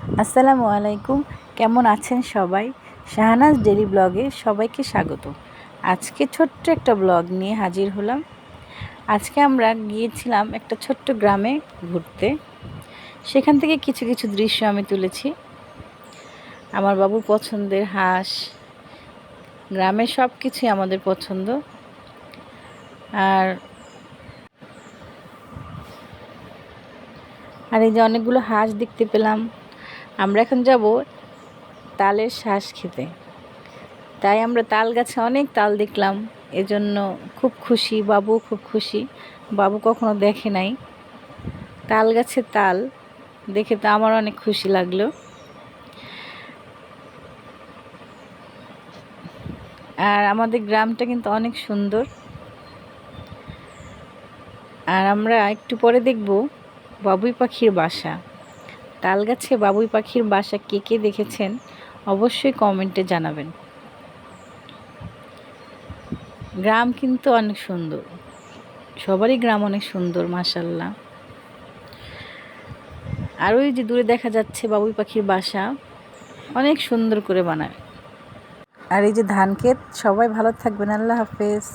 আসসালামু আলাইকুম। কেমন আছেন সবাই? শাহনাজ ডেইলি ব্লগে সবাইকে স্বাগত। আজকে ছোট্ট একটা ব্লগ নিয়ে হাজির হলাম। আজকে আমরা গিয়েছিলাম একটা ছোট্ট গ্রামে ঘুরতে। সেখান থেকে কিছু কিছু দৃশ্য আমি তুলেছি। আমার বাবুর পছন্দের হাঁস, গ্রামের সব কিছুই আমাদের পছন্দ। আর এই যে অনেকগুলো হাঁস দেখতে পেলাম। আমরা এখন যাব তালের শাঁস খেতে। তাই আমরা তাল গাছে অনেক তাল দেখলাম, এজন্য খুব খুশি, বাবু খুব খুশি। বাবু কখনো দেখে নাই তাল গাছে তাল, দেখে তো আমার অনেক খুশি লাগলো। আর আমাদের গ্রামটা কিন্তু অনেক সুন্দর। আর আমরা একটু পরে দেখব বাবুই পাখির বাসা। তাল গাছে বাবুই পাখির বাসা কে কে দেখেছেন অবশ্যই কমেন্টে জানাবেন। গ্রাম কিন্তু অনেক সুন্দর, সবারই গ্রাম অনেক সুন্দর মাশাআল্লাহ। আর ওই যে দূরে দেখা যাচ্ছে বাবুই পাখির বাসা, অনেক সুন্দর করে বানায়। আর এই যে ধান ক্ষেত। সবাই ভালো থাকবেন, আল্লাহ হাফেজ।